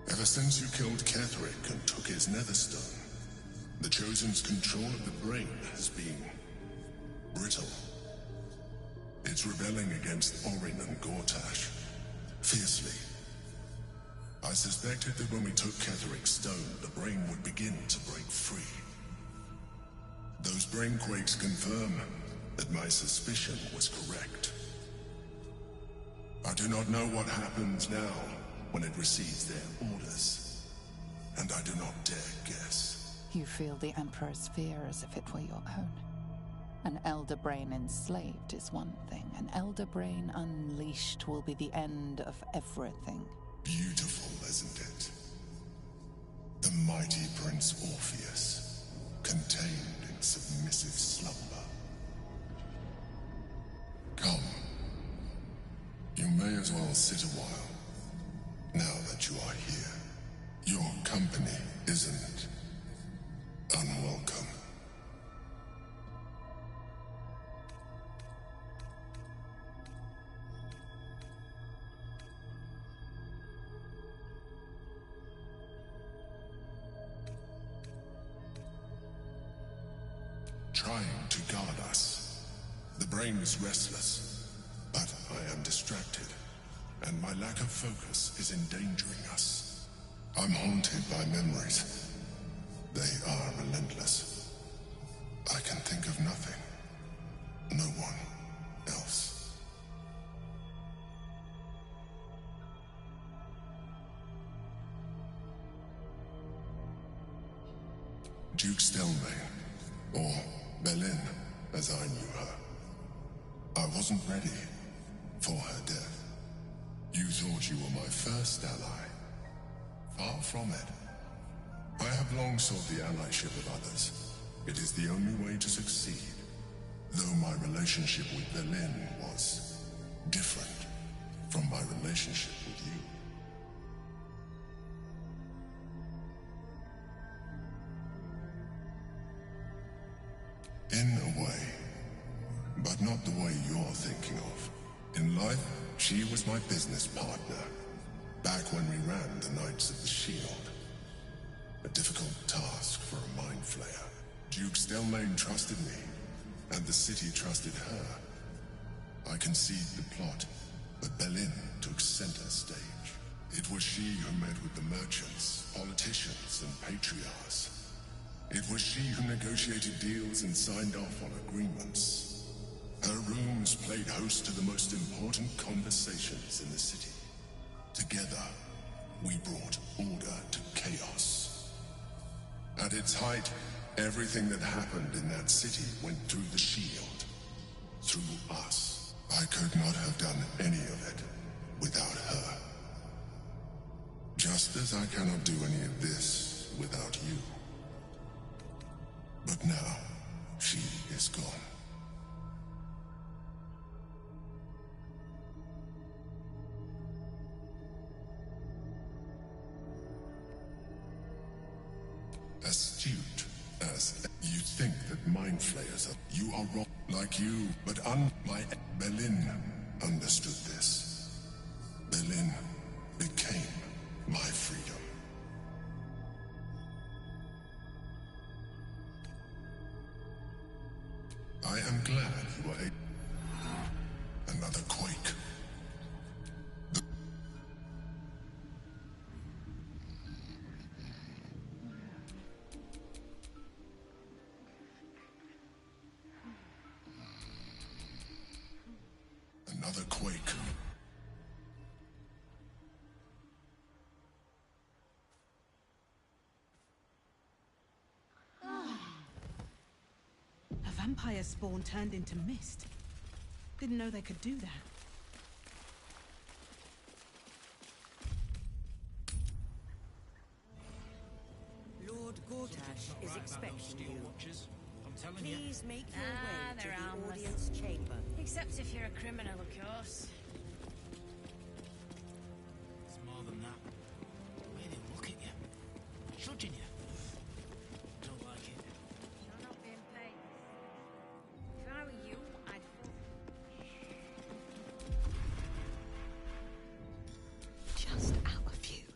Ever since you killed Ketherick and took his netherstone, the Chosen's control of the brain has been brittle. It's rebelling against Orin and Gortash fiercely. I suspected that when we took Ketherick's stone, the brain would begin to break free. Those brain quakes confirm that my suspicion was correct. I do not know what happens now when it receives their orders, and I do not dare guess. You feel the Emperor's fear as if it were your own. An Elder Brain enslaved is one thing. An Elder Brain unleashed will be the end of everything. Beautiful, isn't it? The mighty Prince Orpheus, contained in submissive slumber. Come. You may as well sit a while, now that you are here. Your company isn't unwelcome. Trying to guard us. The brain is restless, but I am distracted, and my lack of focus is endangering us. I'm haunted by memories. They are relentless. I can think of nothing. No one else. Duke Stelmane, or Belin, as I knew her. I wasn't ready for her death. You thought you were my first ally. Far from it. I have long sought the allyship of others. It is the only way to succeed. Though my relationship with Belin was different from my relationship with you. In a way, but not the way you're thinking of. In life, she was my business partner, back when we ran the Knights of the Shield. A difficult task for a mind flayer. Duke Stelmane trusted me, and the city trusted her. I conceived the plot, but Belin took center stage. It was she who met with the merchants, politicians, and patriarchs. It was she who negotiated deals and signed off on agreements. Her rooms played host to the most important conversations in the city. Together, we brought order to chaos. At its height, everything that happened in that city went through the shield. Through us. I could not have done any of it without her. Just as I cannot do any of this without you. But now, she is gone. Astute as you think that mind flayers are. You are wrong, like you, but my Belin understood this. Belin became my freedom. I am glad you were another quake. Another quake. A vampire spawn turned into mist. Didn't know they could do that. Lord Gortash is expecting you. Please make your way to the audience chamber. Except if you're a criminal, of course. It's more than that. The way they look at you. Judging you. Don't like it. You're not being paid. If I were you, I'd... Just out of view.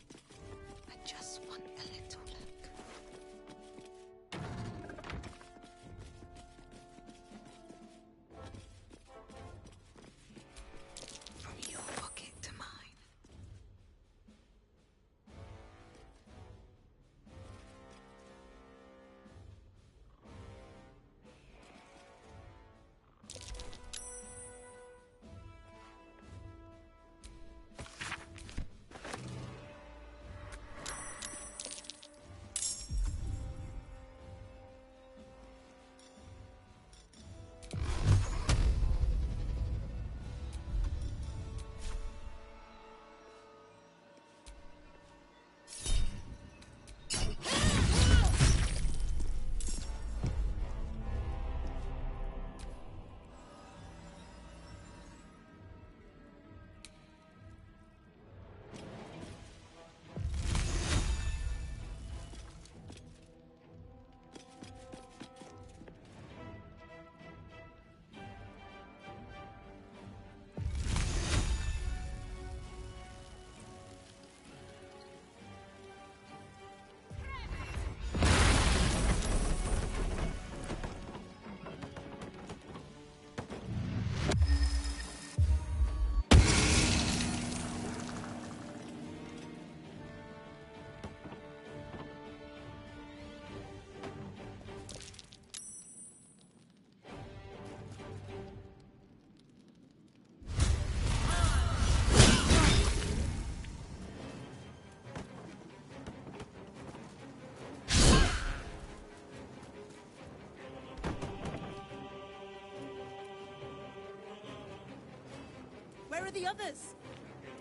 Where are the others?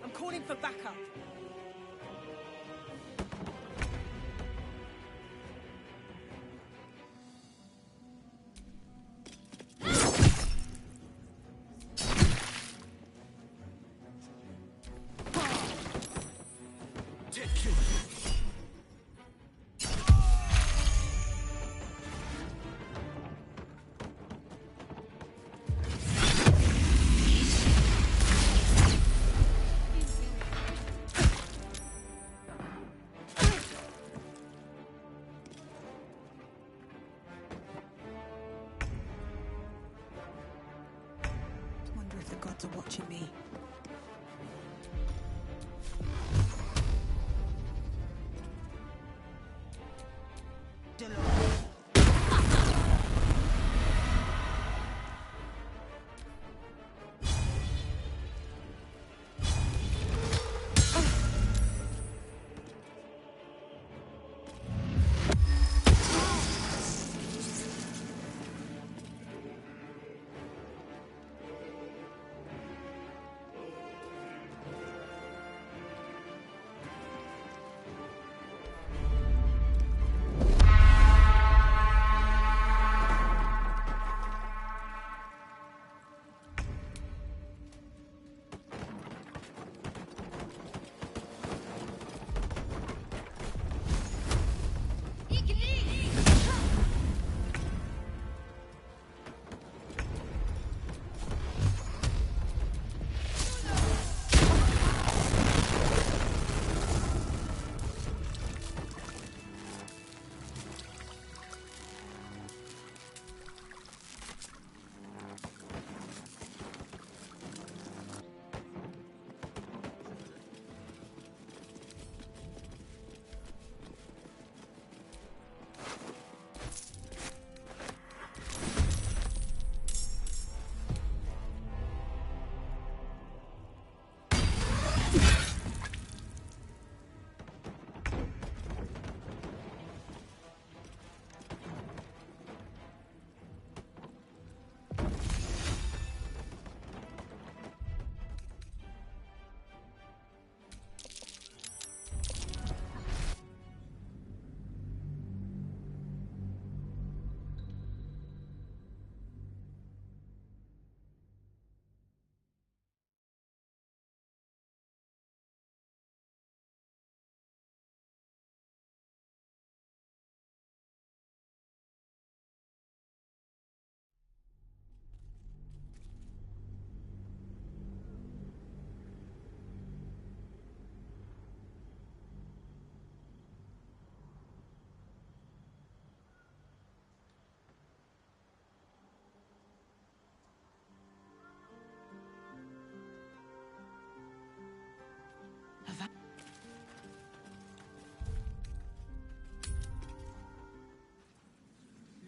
I'm calling for backup. Wonder if the gods are watching me.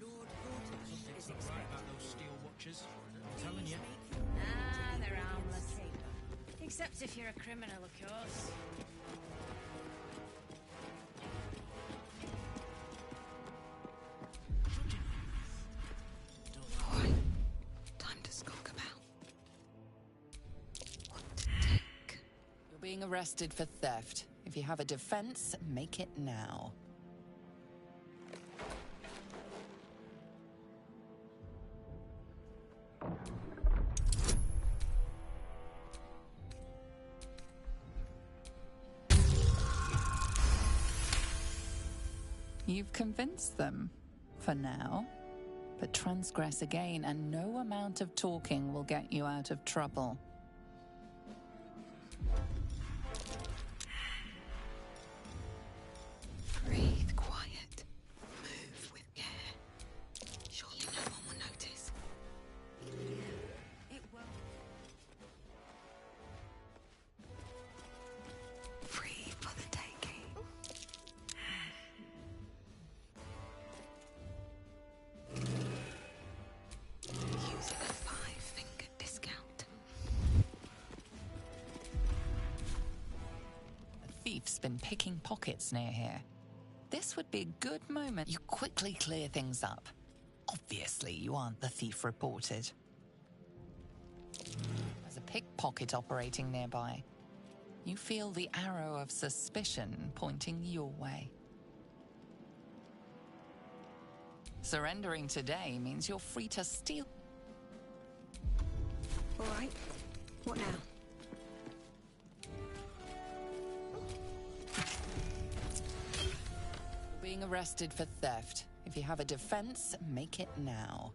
Lord Gortash is Right about those steel watchers. I'm telling you. Ah, they're harmless. Except if you're a criminal, of course. Alright, time to skulk about. What to take? You're being arrested for theft. If you have a defense, make it now. You've convinced them, for now. But transgress again, and no amount of talking will get you out of trouble. Breathe quiet. Move with care. Surely no one will notice. It won't. Free for the taking. Using a 5-finger discount. A thief's been picking pockets near here. This would be a good moment. You quickly clear things up. Obviously, you aren't the thief reported. As a pickpocket operating nearby. You feel the arrow of suspicion pointing your way. Surrendering today means you're free to steal. All right. What now? Being arrested for theft. If you have a defense, make it now.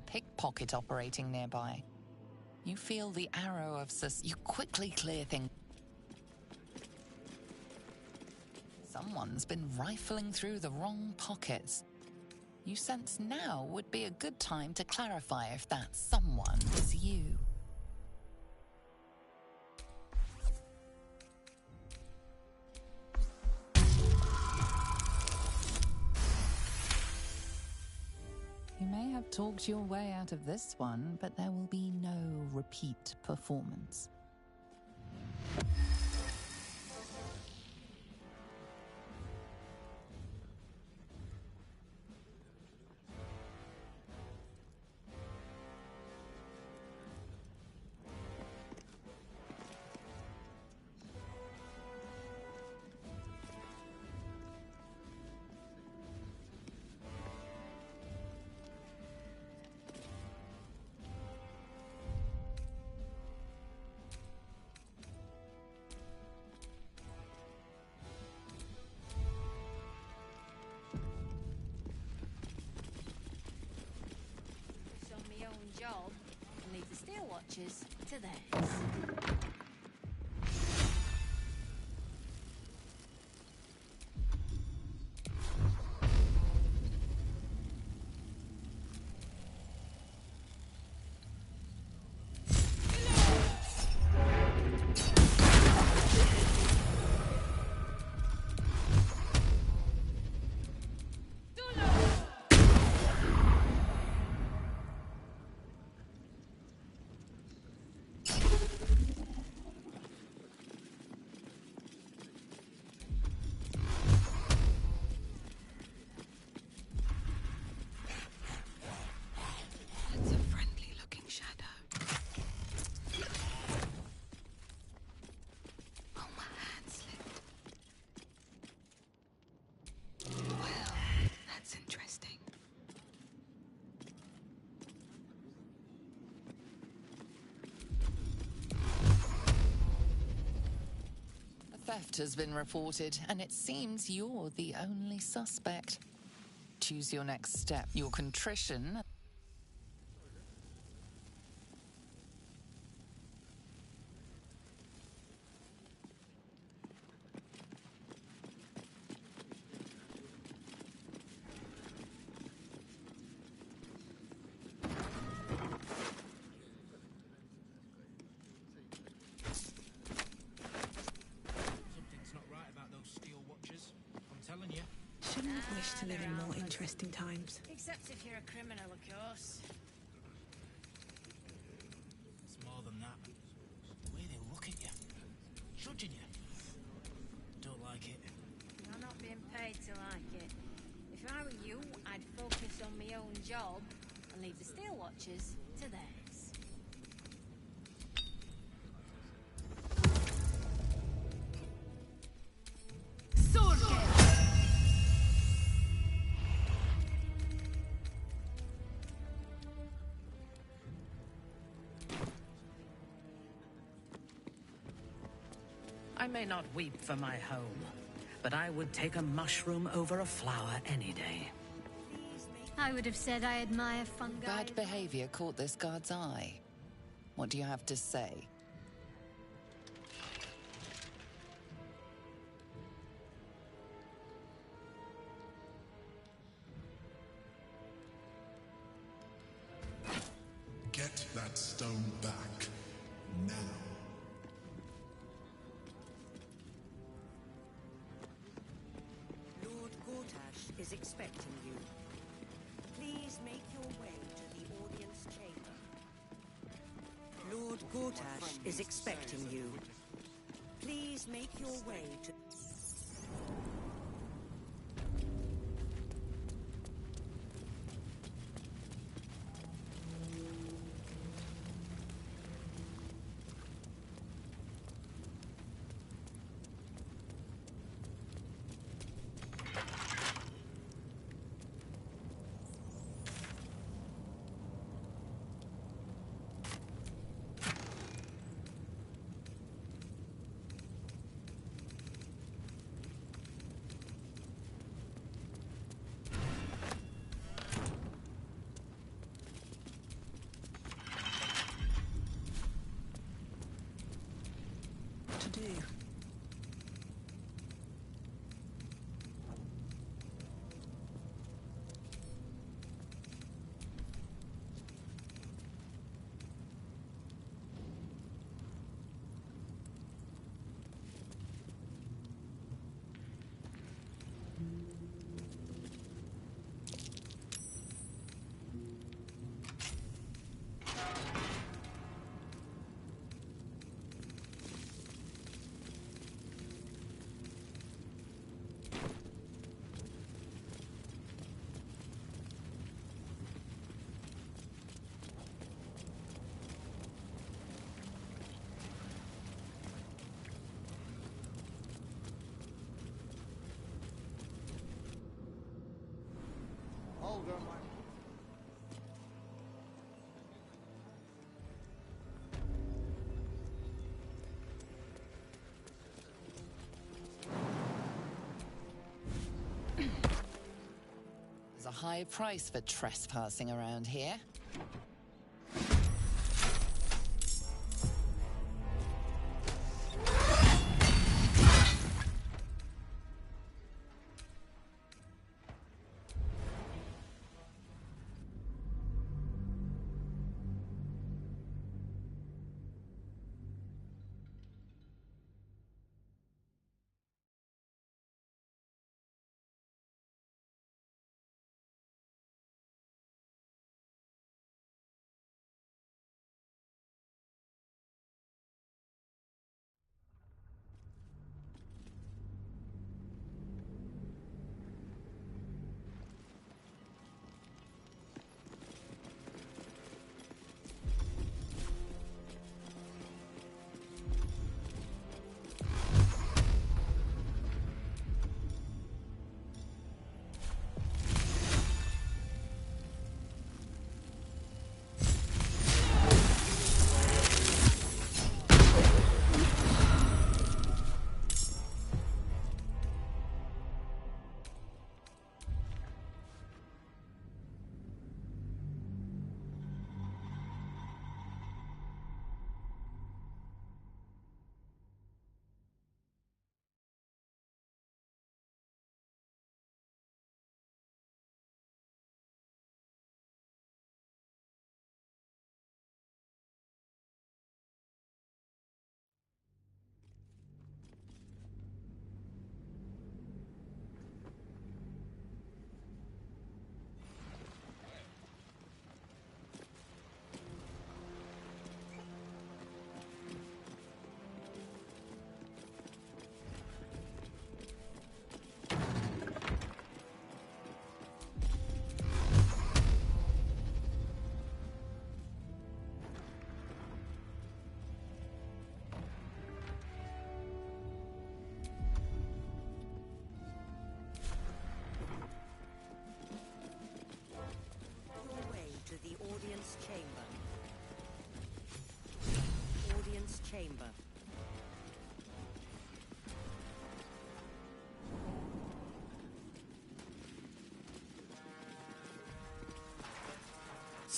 Pickpocket operating nearby. You feel the arrow of you quickly clear things. Someone's been rifling through the wrong pockets. You sense now would be a good time to clarify if that someone is you. You may have talked your way out of this one, but there will be no repeat performance. Job and leave the steel watchers to theirs. theft has been reported, and it seems you're the only suspect. Choose your next step. Your contrition. Something's not right about those steel watches. I'm telling you. Shouldn't wish to live in more interesting times. Except if you're a criminal, of course. It's more than that. The way they look at you. Judging you. Don't like it. You're not being paid to like it. If I were you, I'd focus on my own job and leave the steel watches to theirs. I may not weep for my home, but I would take a mushroom over a flower any day. I would have said I admire fungi. Bad behavior caught this guard's eye. What do you have to say? Get that stone back. Now. Lord Gortash is expecting you. Please make your way to the audience chamber. Lord Gortash is expecting you. Please make your way to... To do. There's a high price for trespassing around here.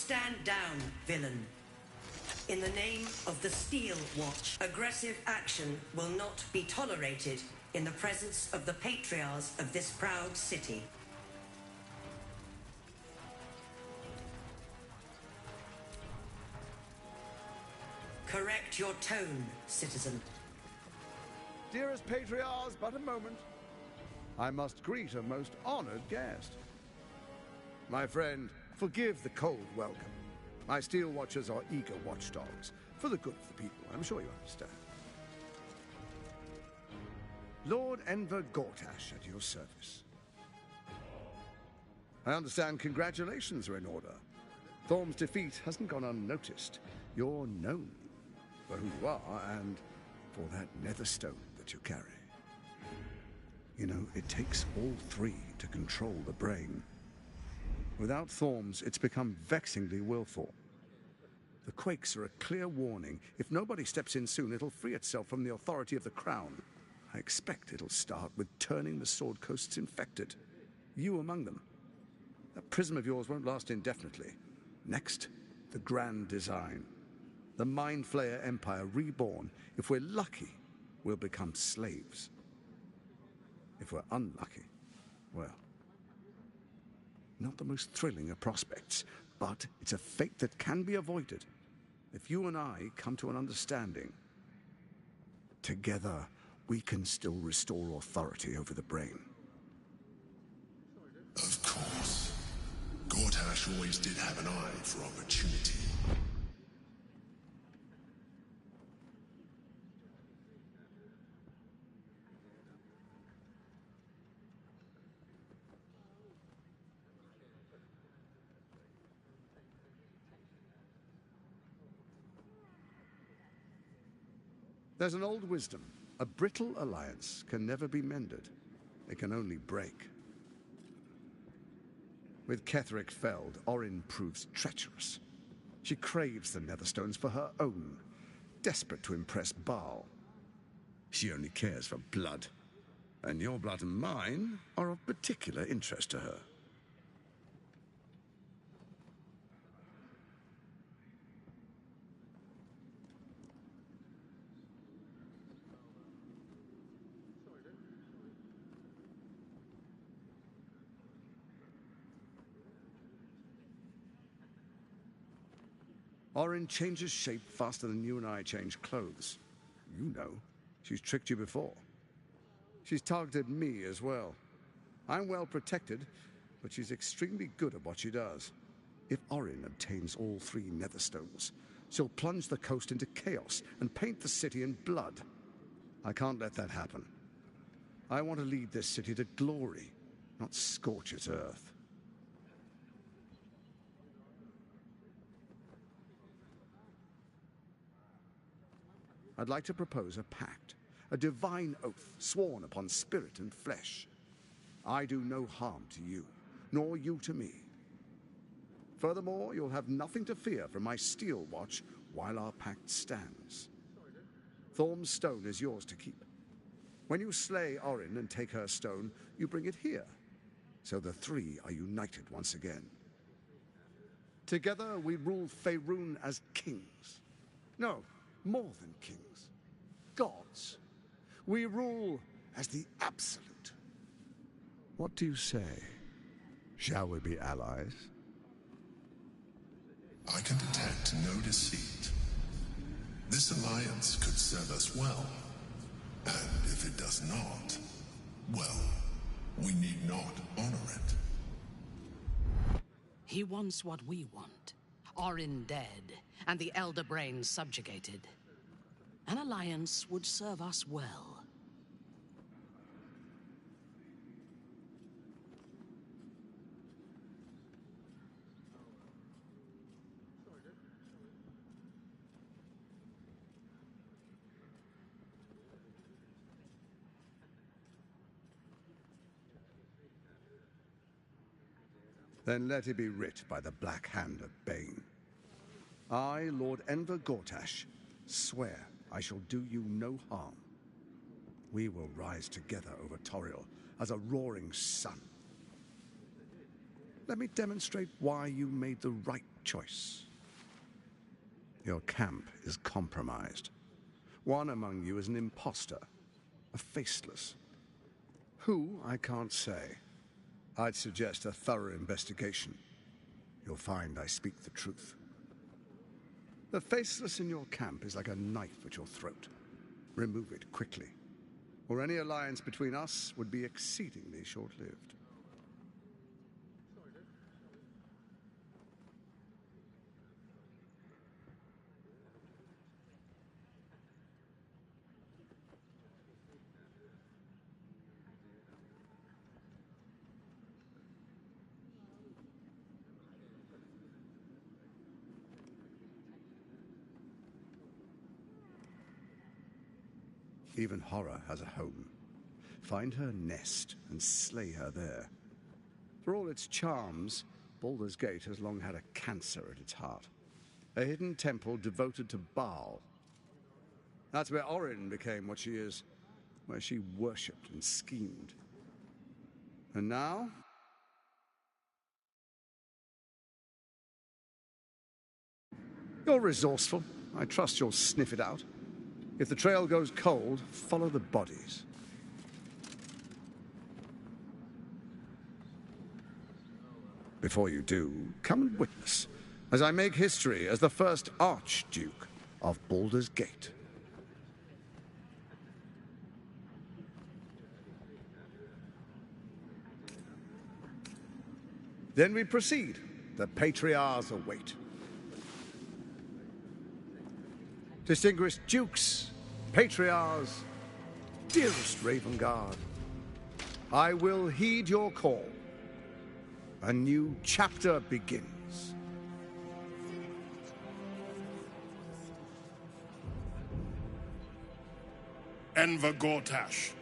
Stand down, villain. In the name of the Steel Watch, aggressive action will not be tolerated in the presence of the patriarchs of this proud city. Correct your tone, citizen. Dearest patriarchs, but a moment. I must greet a most honored guest. My friend, forgive the cold welcome. My Steel Watchers are eager watchdogs, for the good of the people, I'm sure you understand. Lord Enver Gortash at your service. I understand congratulations are in order. Thorm's defeat hasn't gone unnoticed. You're known for who you are and for that nether stone that you carry. You know, it takes all three to control the brain. Without Thorms, it's become vexingly willful. The quakes are a clear warning. If nobody steps in soon, it'll free itself from the authority of the Crown. I expect it'll start with turning the Sword Coasts infected. You among them. That prism of yours won't last indefinitely. Next, the grand design. The Mind Flayer Empire reborn. If we're lucky, we'll become slaves. If we're unlucky, well, not the most thrilling of prospects, but it's a fate that can be avoided if you and I come to an understanding. Together, we can still restore authority over the brain. Of course. Gortash always did have an eye for opportunity. There's an old wisdom. A brittle alliance can never be mended. It can only break. With Ketheric felled, Orin proves treacherous. She craves the Netherstones for her own, desperate to impress Baal. She only cares for blood. And your blood and mine are of particular interest to her. Orin changes shape faster than you and I change clothes. You know, she's tricked you before. She's targeted me as well. I'm well protected, but she's extremely good at what she does. If Orin obtains all three Netherstones, she'll plunge the coast into chaos and paint the city in blood. I can't let that happen. I want to lead this city to glory, not scorch its earth. I'd like to propose a pact, a divine oath sworn upon spirit and flesh. I do no harm to you, nor you to me. Furthermore, you'll have nothing to fear from my Steel Watch while our pact stands. Thorm's stone is yours to keep. When you slay Orin and take her stone, you bring it here, so the three are united once again. Together we rule Faerun as kings. No, more than kings. Gods. We rule as the absolute. What do you say? Shall we be allies? I can detect no deceit. This alliance could serve us well. And if it does not, well, we need not honor it. He wants what we want. Orin dead, and the Elder Brain subjugated. An alliance would serve us well. Then let it be writ by the Black Hand of Bane. I, Lord Enver Gortash, swear I shall do you no harm. We will rise together over Toriel as a roaring sun. Let me demonstrate why you made the right choice. Your camp is compromised. One among you is an imposter, a faceless. Who, I can't say. I'd suggest a thorough investigation. You'll find I speak the truth. The faceless in your camp is like a knife at your throat. Remove it quickly, or any alliance between us would be exceedingly short-lived. Even horror has a home. Find her nest and slay her there. For all its charms, Baldur's Gate has long had a cancer at its heart. A hidden temple devoted to Baal. That's where Orin became what she is, where she worshipped and schemed. And now? You're resourceful. I trust you'll sniff it out. If the trail goes cold, follow the bodies. Before you do, come and witness as I make history as the first Archduke of Baldur's Gate. Then we proceed. The Patriarchs await. Distinguished Dukes, Patriarchs, dearest Ravengard, I will heed your call. A new chapter begins. Enver Gortash,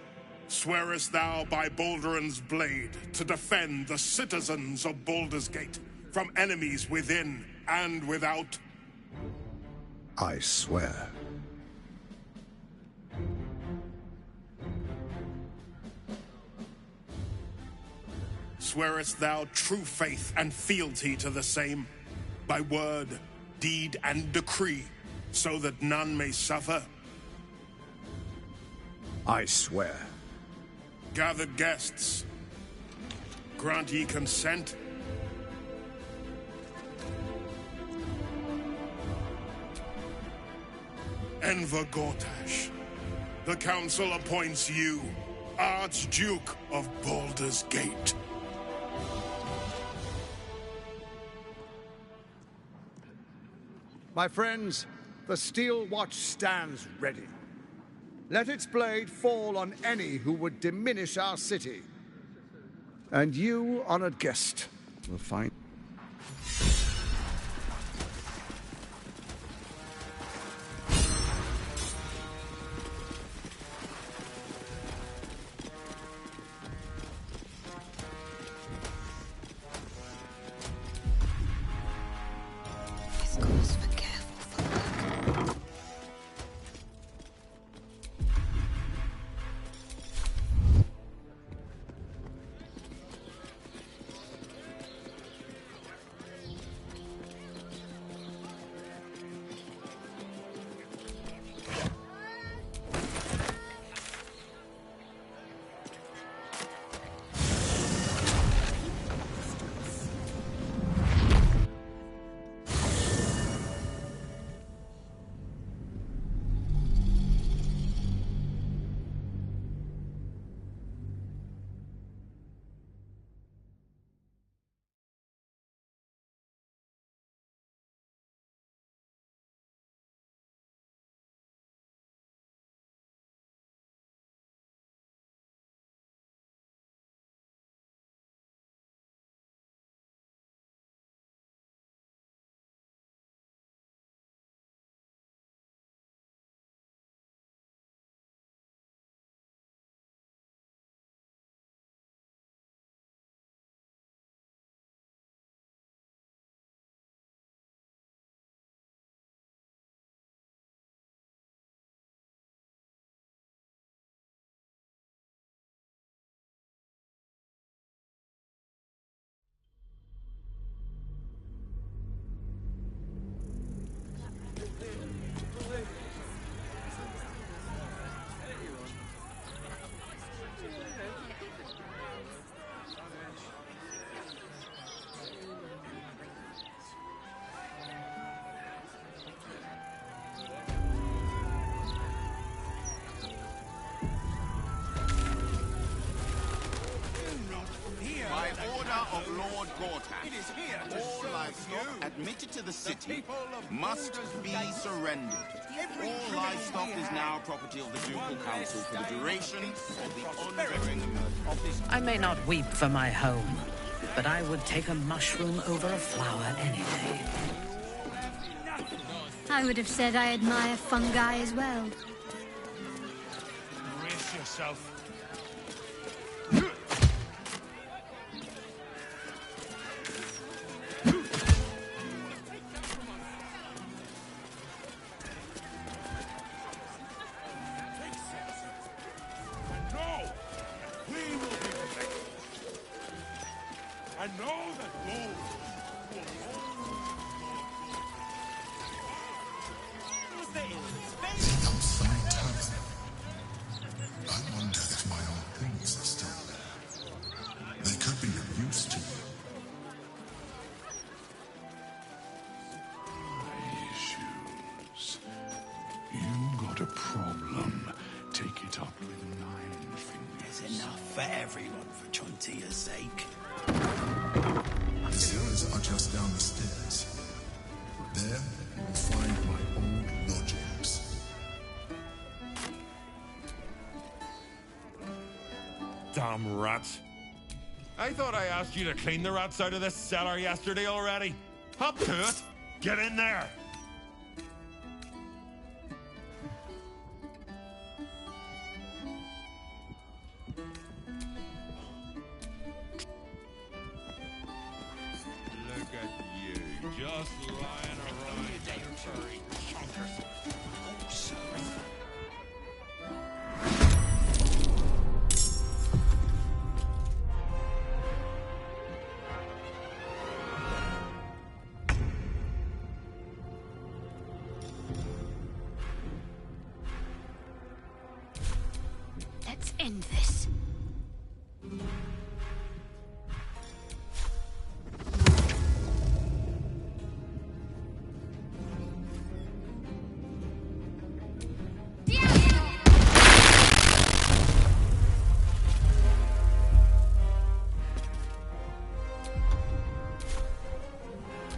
swearest thou by Balduran's blade to defend the citizens of Baldur's Gate from enemies within and without? I swear. Swearest thou true faith and fealty to the same, by word, deed, and decree, so that none may suffer? I swear. Gathered guests, grant ye consent? Enver Gortash, the Council appoints you Archduke of Baldur's Gate. My friends, the Steel Watch stands ready. Let its blade fall on any who would diminish our city. And you, honored guest, will find... of Lord Gortash, all livestock admitted to the city must be surrendered. All livestock is now property of the Ducal Council for the duration of the ongoing emergency. I may not weep for my home, but I would take a mushroom over a flower any day. I would have said I admire fungi as well. Brace yourself. Damn rats. I thought I asked you to clean the rats out of this cellar yesterday already. Hop to it. Get in there. Look at you, just lying around. Furry chonkers. Oh, sorry. Let's end this.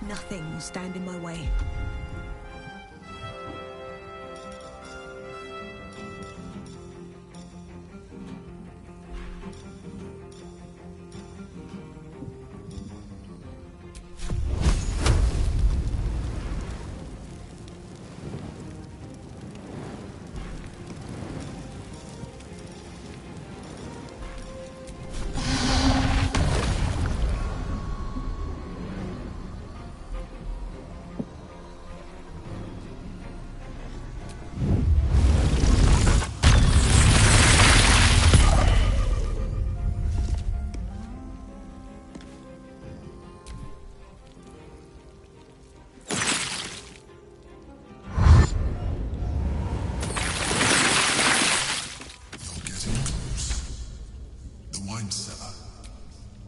Nothing will stand in my way.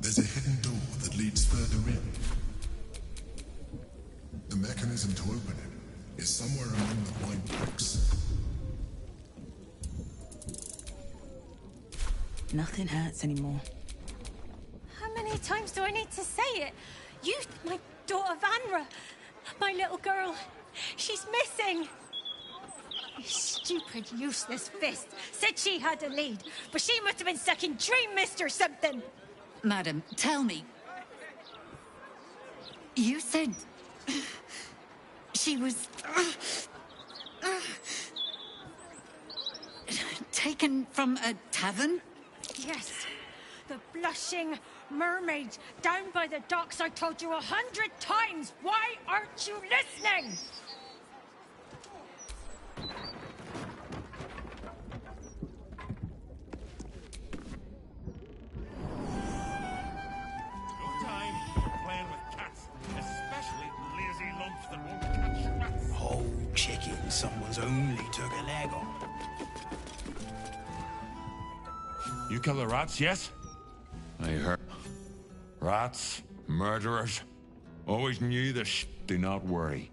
There's a hidden door that leads further in. The mechanism to open it is somewhere among the wine bricks. Nothing hurts anymore. How many times do I need to say it? You, my daughter Vanra, my little girl, she's missing. You stupid, useless fist said she had a lead, but she must have been sucking Dream Mist or something. Madam, tell me. You said she was taken from a tavern? Yes, the blushing mermaid down by the docks I told you 100 times. Why aren't you listening? No time for playing with cats, especially lazy lumps that won't catch rats. Whole chicken someone's only took a leg on. You kill the rats, yes? I heard. Rats, murderers. Always knew the do not worry.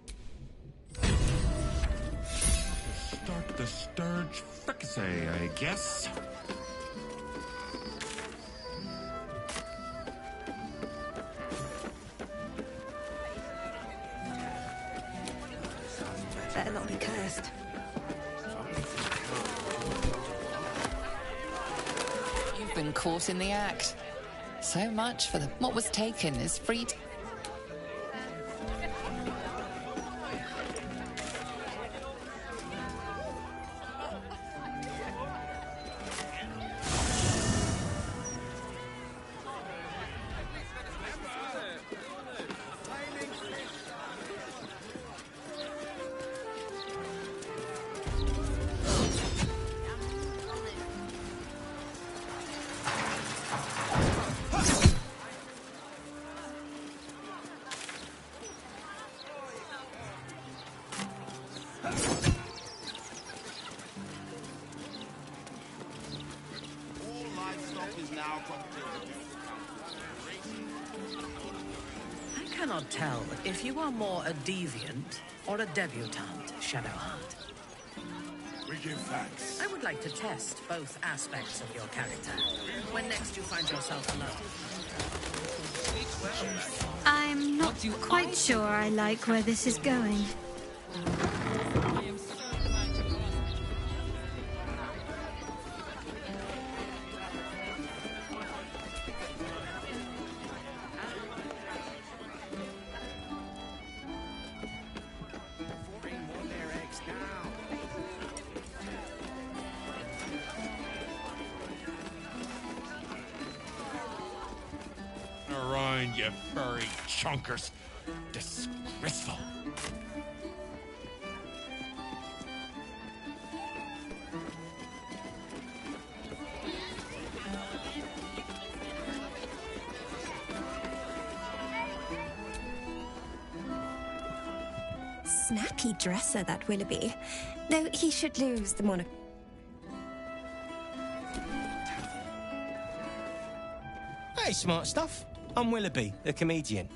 Start the sturge fricassee, I guess. better not be cursed. You've been caught in the act. So much for what was taken is freed. I cannot tell if you are more a deviant or a debutante, Shadowheart. We give thanks. I would like to test both aspects of your character when next you find yourself alone. I'm not quite sure I like where this is going. Around, you furry chunkers. Disgraceful. Snappy dresser, that Willoughby. Though he should lose the monarch. Hey, smart stuff. I'm Willoughby, the comedian.